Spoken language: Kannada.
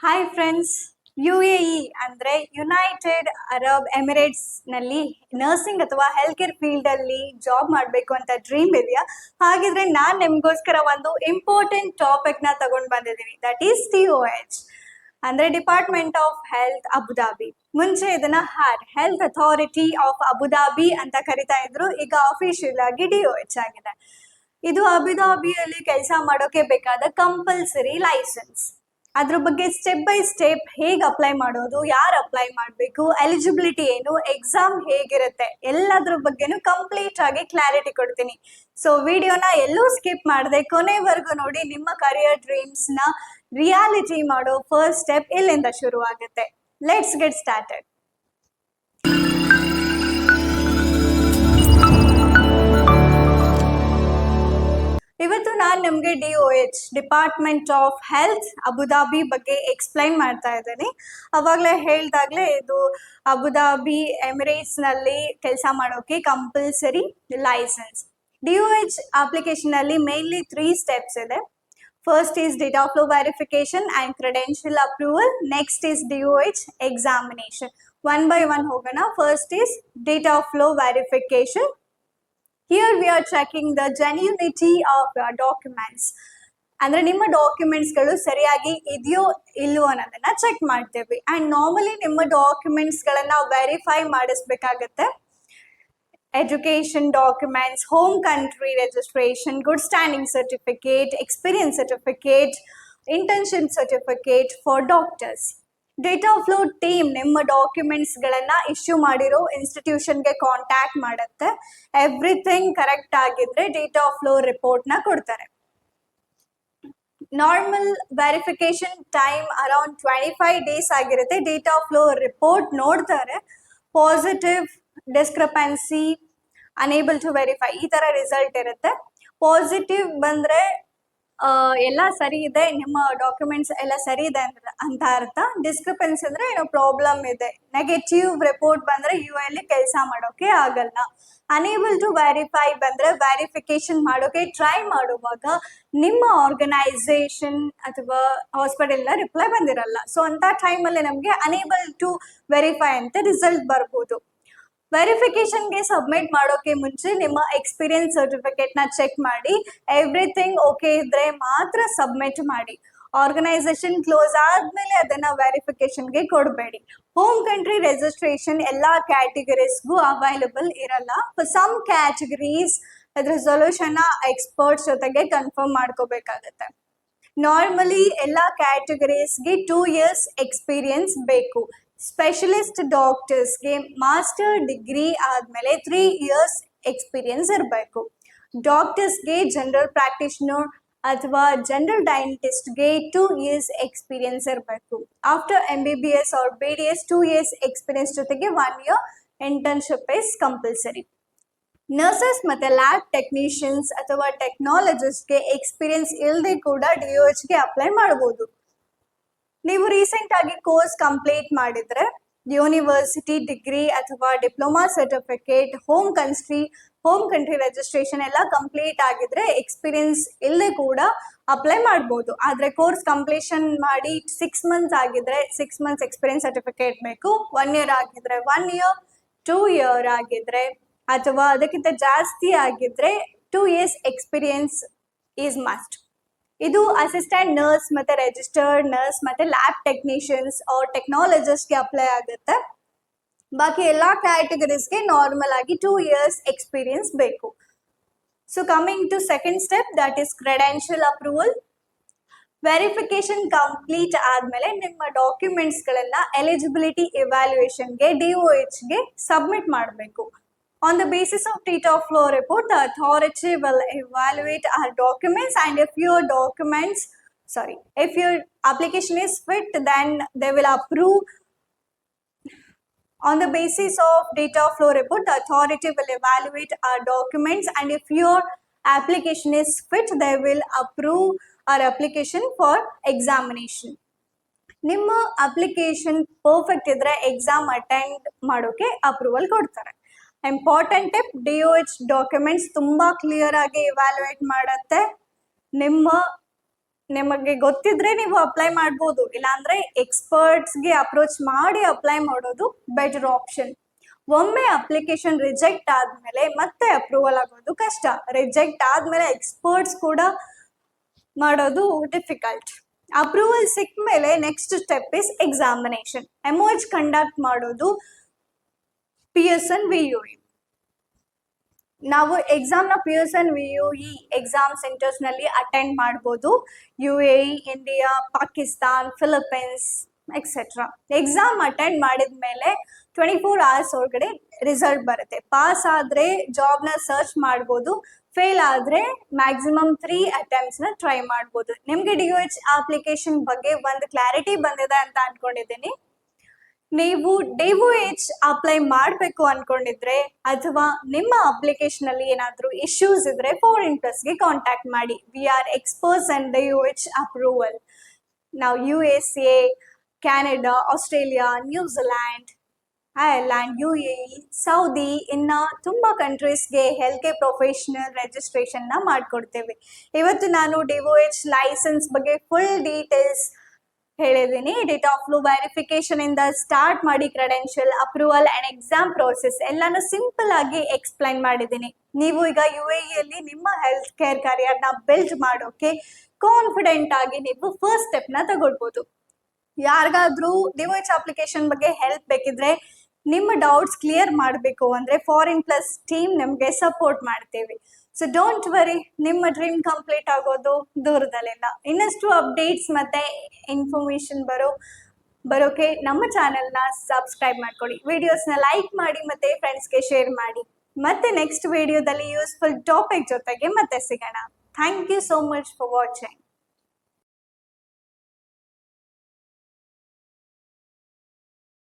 ಹಾಯ್ ಫ್ರೆಂಡ್ಸ್, UAE ಅಂದ್ರೆ ಯುನೈಟೆಡ್ ಅರಬ್ ಎಮಿರೇಟ್ಸ್ ನಲ್ಲಿ ನರ್ಸಿಂಗ್ ಅಥವಾ ಹೆಲ್ತ್ ಕೇರ್ ಫೀಲ್ಡ್ ಅಲ್ಲಿ ಜಾಬ್ ಮಾಡಬೇಕು ಅಂತ ಡ್ರೀಮ್ ಇದೆಯಾ? ಹಾಗಿದ್ರೆ ನಾನ್ ನಿಮ್ಗೋಸ್ಕರ ಒಂದು ಇಂಪಾರ್ಟೆಂಟ್ ಟಾಪಿಕ್ ನ ತಗೊಂಡ್ ಬಂದಿದ್ದೀನಿ. ದಟ್ ಈಸ್ DOH ಅಂದ್ರೆ ಡಿಪಾರ್ಟ್ಮೆಂಟ್ ಆಫ್ ಹೆಲ್ತ್ ಅಬುದಾಬಿ. ಮುಂಚೆ ಇದನ್ನ ಹೆಲ್ತ್ ಅಥಾರಿಟಿ ಆಫ್ ಅಬುದಾಬಿ ಅಂತ ಕರಿತಾ ಇದ್ರು. ಈಗ ಅಫಿಷಿಯಲ್ ಆಗಿ DOH ಆಗಿದೆ. ಇದು ಅಬುದಾಬಿಯಲ್ಲಿ ಕೆಲಸ ಮಾಡೋಕೆ ಬೇಕಾದ ಕಂಪಲ್ಸರಿ ಲೈಸೆನ್ಸ್. ಅದ್ರ ಬಗ್ಗೆ ಸ್ಟೆಪ್ ಬೈ ಸ್ಟೆಪ್ ಹೇಗೆ ಅಪ್ಲೈ ಮಾಡೋದು, ಯಾರು ಅಪ್ಲೈ ಮಾಡಬೇಕು, ಎಲಿಜಿಬಿಲಿಟಿ ಏನು, ಎಕ್ಸಾಮ್ ಹೇಗಿರುತ್ತೆ, ಎಲ್ಲದ್ರ ಬಗ್ಗೆನೂ ಕಂಪ್ಲೀಟ್ ಆಗಿ ಕ್ಲಾರಿಟಿ ಕೊಡ್ತೀನಿ. ಸೊ ವಿಡಿಯೋನ ಎಲ್ಲೂ ಸ್ಕಿಪ್ ಮಾಡದೆ ಕೊನೆವರೆಗೂ ನೋಡಿ. ನಿಮ್ಮ ಕರಿಯರ್ ಡ್ರೀಮ್ಸ್ ನ ರಿಯಾಲಿಟಿ ಮಾಡೋ ಫಸ್ಟ್ ಸ್ಟೆಪ್ ಇಲ್ಲಿಂದ ಶುರು ಆಗುತ್ತೆ. Let's get started. ಇವತ್ತು ನಾನು ನಿಮಗೆ DOH department of health Abu Dhabi ಬಗ್ಗೆ ಎಕ್ಸ್ಪ್ಲೈನ್ ಮಾಡ್ತಾ ಇದ್ದೀನಿ. ಅವಾಗಲೇ ಹೇಳ್ದಾಗಲೇ ಇದು ಅಬುದಾಬಿ ಎಮಿರೇಟ್ಸ್ ನಲ್ಲಿ ಕೆಲಸ ಮಾಡೋಕೆ ಕಂಪಲ್ಸರಿ ಲೈಸೆನ್ಸ್. DOH ಅಪ್ಲಿಕೇಶನ್ ಅಲ್ಲಿ ಮೇನ್ಲಿ 3 ಸ್ಟೆಪ್ಸ್ ಇದೆ. First is data flow verification and credential approval. Next is DOH examination. One by one ಹೋಗೋಣ. First is data flow verification. Here we are checking the genuinity of your documents. ಅಂದ್ರೆ ನಿಮ್ಮ ಡಾಕ್ಯುಮೆಂಟ್ಸ್ಗಳು ಸರಿಯಾಗಿ ಇದೆಯೋ ಇಲ್ವೋ ಅನ್ನೋದನ್ನ ಚೆಕ್ ಮಾಡ್ತೇವೆ. ಅಂಡ್ ನಾರ್ಮಲಿ ನಿಮ್ಮ ಡಾಕ್ಯುಮೆಂಟ್ಸ್ಗಳನ್ನ ವೆರಿಫೈ ಮಾಡಿಸ್ಬೇಕಾಗತ್ತೆ. Education documents, home country registration, good standing certificate, experience certificate, internship certificate for doctors. Data flow team ನಿಮ್ಮ ಡಾಕ್ಯುಮೆಂಟ್ಸ್ ಗಳನ್ನ ಇಶ್ಯೂ ಮಾಡಿರೋ ಇನ್ಸ್ಟಿಟ್ಯೂಷನ್ಗೆ ಕಾಂಟ್ಯಾಕ್ಟ್ ಮಾಡುತ್ತೆ. ಎವ್ರಿಥಿಂಗ್ ಕರೆಕ್ಟ್ ಆಗಿದ್ರೆ ಡೇಟಾ ಫ್ಲೋ ರಿಪೋರ್ಟ್ ನ ಕೊಡ್ತಾರೆ. Normal verification time around 25 days ಆಗಿರುತ್ತೆ. ಡೇಟಾ ಫ್ಲೋ ರಿಪೋರ್ಟ್ ನೋಡ್ತಾರೆ. Positive, discrepancy, unable to verify, ಈ ತರ ರಿಸಲ್ಟ್ ಇರುತ್ತೆ. ಪಾಸಿಟಿವ್ ಬಂದ್ರೆ ಎಲ್ಲ ಸರಿ ಇದೆ, ನಿಮ್ಮ ಡಾಕ್ಯುಮೆಂಟ್ಸ್ ಎಲ್ಲ ಸರಿ ಇದೆ ಅಂತ ಅರ್ಥ. ಡಿಸ್ಕ್ರಿಪೆನ್ಸಿ ಅಂದ್ರೆ ಏನೋ ಪ್ರಾಬ್ಲಮ್ ಇದೆ. ನೆಗೆಟಿವ್ ರಿಪೋರ್ಟ್ ಬಂದ್ರೆ UAE ಕೆಲಸ ಮಾಡೋಕೆ ಆಗಲ್ಲ. ಅನೇಬಲ್ ಟು ವೆರಿಫೈ ಬಂದ್ರೆ ವೆರಿಫಿಕೇಶನ್ ಮಾಡೋಕೆ ಟ್ರೈ ಮಾಡುವಾಗ ನಿಮ್ಮ ಆರ್ಗನೈಸೇಷನ್ ಅಥವಾ ಹಾಸ್ಪಿಟಲ್ ರಿಪ್ಲೈ ಬಂದಿರಲ್ಲ. ಸೊ ಅಂತ ಟೈಮಲ್ಲಿ ನಮಗೆ ಅನೇಬಲ್ ಟು ವೆರಿಫೈ ಅಂತ ರಿಸಲ್ಟ್ ಬರ್ಬೋದು. ವೆರಿಫಿಕೇಶನ್ಗೆ ಸಬ್ಮಿಟ್ ಮಾಡೋಕೆ ಮುಂಚೆ ನಿಮ್ಮ ಎಕ್ಸ್ಪೀರಿಯನ್ಸ್ ಸರ್ಟಿಫಿಕೇಟ್ ನ ಚೆಕ್ ಮಾಡಿ. ಎವ್ರಿಥಿಂಗ್ ಓಕೆ ಇದ್ರೆ ಮಾತ್ರ ಸಬ್ಮಿಟ್ ಮಾಡಿ. ಆರ್ಗನೈಸೇಷನ್ ಕ್ಲೋಸ್ ಆದ್ಮೇಲೆ ಅದನ್ನ ವೆರಿಫಿಕೇಶನ್ಗೆ ಕೊಡಬೇಡಿ. ಹೋಮ್ ಕಂಟ್ರಿ ರಿಜಿಸ್ಟ್ರೇಷನ್ ಎಲ್ಲಾ ಕ್ಯಾಟಗರೀಸ್ಗೂ ಅವೈಲಬಲ್ ಇರಲ್ಲ. ಫಾರ್ ಸಮ್ ಕ್ಯಾಟಗರೀಸ್ ಅದ್ರ ಸೊಲ್ಯೂಷನ್ ಎಕ್ಸ್ಪರ್ಟ್ಸ್ ಜೊತೆಗೆ ಕನ್ಫರ್ಮ್ ಮಾಡ್ಕೋಬೇಕಾಗತ್ತೆ. ನಾರ್ಮಲಿ ಎಲ್ಲಾ ಕ್ಯಾಟಗರೀಸ್ಗೆ 2 years ಎಕ್ಸ್ಪೀರಿಯನ್ಸ್ ಬೇಕು. ಸ್ಪೆಷಲಿಸ್ಟ್ ಡಾಕ್ಟರ್ಸ್ಗೆ ಮಾಸ್ಟರ್ ಡಿಗ್ರಿ ಆದ್ಮೇಲೆ 3 years ಎಕ್ಸ್ಪೀರಿಯನ್ಸ್ ಇರಬೇಕು. ಡಾಕ್ಟರ್ಸ್ಗೆ ಜನರಲ್ ಪ್ರಾಕ್ಟೀಷನರ್ ಅಥವಾ ಜನರಲ್ ಡೈಂಟಿಸ್ಟ್ಗೆ 2 years ಎಕ್ಸ್ಪೀರಿಯನ್ಸ್ ಇರಬೇಕು. After MBBS or BDS 2 years experience ಜೊತೆಗೆ 1 year internship is compulsory. Nurses ಮತ್ತೆ ಲ್ಯಾಬ್ ಟೆಕ್ನಿಷಿಯನ್ಸ್ ಅಥವಾ ಟೆಕ್ನಾಲಜಿಸ್ಟ್ಗೆ ಎಕ್ಸ್ಪೀರಿಯನ್ಸ್ ಇಲ್ಲದೆ ಕೂಡ DOHಗೆ ಅಪ್ಲೈ ಮಾಡಬಹುದು. ನೀವು ರೀಸೆಂಟ್ ಆಗಿ ಕೋರ್ಸ್ ಕಂಪ್ಲೀಟ್ ಮಾಡಿದ್ರೆ, ಯೂನಿವರ್ಸಿಟಿ ಡಿಗ್ರಿ ಅಥವಾ diploma certificate, home country registration ಎಲ್ಲ ಕಂಪ್ಲೀಟ್ ಆಗಿದ್ರೆ ಎಕ್ಸ್ಪೀರಿಯನ್ಸ್ ಇಲ್ಲದೆ ಕೂಡ ಅಪ್ಲೈ ಮಾಡಬಹುದು. ಆದ್ರೆ ಕೋರ್ಸ್ ಕಂಪ್ಲೀಷನ್ ಮಾಡಿ 6 months ಆಗಿದ್ರೆ 6 months ಎಕ್ಸ್ಪೀರಿಯನ್ಸ್ ಸರ್ಟಿಫಿಕೇಟ್ ಬೇಕು. 1 year ಆಗಿದ್ರೆ 1 year, 2 year ಆಗಿದ್ರೆ ಅಥವಾ ಅದಕ್ಕಿಂತ ಜಾಸ್ತಿ ಆಗಿದ್ರೆ 2 years ಎಕ್ಸ್ಪೀರಿಯನ್ಸ್ ಈಸ್ ಮಸ್ಟ್. ಇದು ಅಸಿಸ್ಟೆಂಟ್ ನರ್ಸ್ ಮತ್ತೆ ರಿಜಿಸ್ಟರ್ಡ್ ನರ್ಸ್ ಮತ್ತೆ ಲ್ಯಾಬ್ ಟೆಕ್ನಿಷಿಯನ್ಸ್ ಆರ್ ಟೆಕ್ನಾಲಜಿಸ್ಟ್ಗೆ ಅಪ್ಲೈ ಆಗುತ್ತೆ. ಬಾಕಿ ಎಲ್ಲಾ ಕ್ಯಾಟಗರೀಸ್ಗೆ ನಾರ್ಮಲ್ ಆಗಿ 2 years ಎಕ್ಸ್ಪೀರಿಯನ್ಸ್ ಬೇಕು. So coming to second step, that is credential approval. Verification complete ಆದ್ಮೇಲೆ ನಿಮ್ಮ ಡಾಕ್ಯುಮೆಂಟ್ಸ್ ಗಳನ್ನ ಎಲಿಜಿಬಿಲಿಟಿ ಇವ್ಯಾಲ್ಯೂಯೇಷನ್ಗೆ DOHಗೆ ಸಬ್ಮಿಟ್ ಮಾಡಬೇಕು. On the basis of data flow report, the authority will evaluate our documents, and if your application is fit, then they will approve. On the basis of data flow report, the authority will evaluate our documents, and if your application is fit, they will approve our application for examination. ನಿಮ್ಮ ಅಪ್ಲಿಕೇಶನ್ ಪರ್ಫೆಕ್ಟ್ ಇದ್ರೆ ಎಕ್ಸಾಮ್ ಅಟೆಂಡ್ ಮಾಡೋಕೆ ಅಪ್ರೂವಲ್ ಕೊಡ್ತಾರೆ. ಇಂಪಾರ್ಟೆಂಟ್ ಟಿಪ್, DOH ಡಾಕ್ಯುಮೆಂಟ್ಸ್ ತುಂಬಾ ಕ್ಲಿಯರ್ ಆಗಿ ಇವ್ಯಾಲ್ಯೂಯೇಟ್ ಮಾಡುತ್ತೆ. ನಿಮ್ಮ ನಿಮಗೆ ಗೊತ್ತಿದ್ರೆ ನೀವು ಅಪ್ಲೈ ಮಾಡ್ಬೋದು, ಇಲ್ಲಾಂದ್ರೆ ಎಕ್ಸ್ಪರ್ಟ್ಸ್ಗೆ ಅಪ್ರೋಚ್ ಮಾಡಿ ಅಪ್ಲೈ ಮಾಡೋದು ಬೆಟರ್ ಆಪ್ಷನ್. ಒಮ್ಮೆ ಅಪ್ಲಿಕೇಶನ್ ರಿಜೆಕ್ಟ್ ಆದ್ಮೇಲೆ ಮತ್ತೆ ಅಪ್ರೂವಲ್ ಆಗೋದು ಕಷ್ಟ. ರಿಜೆಕ್ಟ್ ಆದ್ಮೇಲೆ ಎಕ್ಸ್ಪರ್ಟ್ಸ್ ಕೂಡ ಮಾಡೋದು ಡಿಫಿಕಲ್ಟ್. ಅಪ್ರೂವಲ್ ಸಿಕ್ಕ ಮೇಲೆ ನೆಕ್ಸ್ಟ್ ಸ್ಟೆಪ್ ಇಸ್ ಎಕ್ಸಾಮಿನೇಷನ್. ಎಮೋಜ್ ಕಂಡಕ್ಟ್ ಮಾಡೋದು ಪಿಯರ್ಸನ್ ವಿಯುಇ. ನಾವು ಎಕ್ಸಾಮ್ನ ಪಿಯರ್ಸನ್ ವಿಯುಇ ಎಕ್ಸಾಮ್ ಸೆಂಟರ್ಸ್ ನಲ್ಲಿ ಅಟೆಂಡ್ ಮಾಡ್ಬೋದು. UAE, India, Pakistan, Philippines etcetera. Exam attend ಮಾಡಿದ ಮೇಲೆ 24 hours ಒಳಗಡೆ ರಿಸಲ್ಟ್ ಬರುತ್ತೆ. ಪಾಸ್ ಆದ್ರೆ ಜಾಬ್ನ ಸರ್ಚ್ ಮಾಡ್ಬೋದು, ಫೇಲ್ ಆದ್ರೆ ಮ್ಯಾಕ್ಸಿಮಮ್ 3 attempts ನ ಟ್ರೈ ಮಾಡ್ಬೋದು. ನಿಮ್ಗೆ DOH ಅಪ್ಲಿಕೇಶನ್ ಬಗ್ಗೆ ಒಂದು ಕ್ಲಾರಿಟಿ ಬಂದಿದೆ ಅಂತ ಅನ್ಕೊಂಡಿದ್ದೀನಿ. ನೀವು DOH ಅಪ್ಲೈ ಮಾಡಬೇಕು ಅನ್ಕೊಂಡಿದ್ರೆ ಅಥವಾ ನಿಮ್ಮ ಅಪ್ಲಿಕೇಶನ್ ಅಲ್ಲಿ ಏನಾದರೂ ಇಶ್ಯೂಸ್ ಇದ್ರೆ ಫಾರಿನ್ ಪ್ಲಸ್ಗೆ ಕಾಂಟ್ಯಾಕ್ಟ್ ಮಾಡಿ. We are experts and DOH approval. ನಾವು USA, Canada, Australia, New Zealand, Ireland, UAE, Saudi ಇನ್ನ ತುಂಬಾ ಕಂಟ್ರೀಸ್ಗೆ ಹೆಲ್ತ್ ಕೇರ್ ಪ್ರೊಫೆಷನಲ್ ರಿಜಿಸ್ಟ್ರೇಷನ್ ನ ಮಾಡ್ಕೊಡ್ತೇವೆ. ಇವತ್ತು ನಾನು DOH ಲೈಸೆನ್ಸ್ ಬಗ್ಗೆ ಫುಲ್ ಡೀಟೇಲ್ಸ್ ಹೇಳಿದ್ದೀನಿ. ಡೇಟಾ ಆಫ್ ಫ್ಲೋ ವೆರಿಫಿಕೇಶನ್ ಇಂದ ಸ್ಟಾರ್ಟ್ ಮಾಡಿ credential, approval and exam process ಎಲ್ಲಾನು ಸಿಂಪಲ್ ಆಗಿ ಎಕ್ಸ್ಪ್ಲೈನ್ ಮಾಡಿದ್ದೀನಿ. ನೀವು ಈಗ UAE ಅಲ್ಲಿ ನಿಮ್ಮ ಹೆಲ್ತ್ ಕೇರ್ ಕರಿಯರ್ನ ಬಿಲ್ಡ್ ಮಾಡೋಕೆ ಕಾನ್ಫಿಡೆಂಟ್ ಆಗಿ ನೀವು ಫಸ್ಟ್ ಸ್ಟೆಪ್ ನ ತಗೊಳ್ಬೋದು. ಯಾರಿಗಾದ್ರೂ DOH ಅಪ್ಲಿಕೇಶನ್ ಬಗ್ಗೆ ಹೆಲ್ಪ್ ಬೇಕಿದ್ರೆ, ನಿಮ್ಮ ಡೌಟ್ಸ್ ಕ್ಲಿಯರ್ ಮಾಡಬೇಕು ಅಂದ್ರೆ ಫಾರಿನ್ ಪ್ಲಸ್ ಟೀಮ್ ನಿಮ್ಗೆ ಸಪೋರ್ಟ್ ಮಾಡ್ತೇವೆ. ಸೊ ಡೋಂಟ್ ವರಿ, ನಿಮ್ಮ ಡ್ರೀಮ್ ಕಂಪ್ಲೀಟ್ ಆಗೋದು ದೂರದಲ್ಲಿಲ್ಲ. ಇನ್ನಷ್ಟು ಅಪ್ಡೇಟ್ಸ್ ಮತ್ತೆ ಇನ್ಫಾರ್ಮೇಶನ್ ಬರೋಕೆ ನಮ್ಮ ಚಾನೆಲ್ನ ಸಬ್ಸ್ಕ್ರೈಬ್ ಮಾಡ್ಕೊಳ್ಳಿ, ವಿಡಿಯೋಸ್ನ ಲೈಕ್ ಮಾಡಿ ಮತ್ತೆ ಫ್ರೆಂಡ್ಸ್ಗೆ ಶೇರ್ ಮಾಡಿ. ಮತ್ತೆ ನೆಕ್ಸ್ಟ್ ವಿಡಿಯೋದಲ್ಲಿ ಯೂಸ್ಫುಲ್ ಟಾಪಿಕ್ ಜೊತೆಗೆ ಮತ್ತೆ ಸಿಗೋಣ. Thank you so much for watching.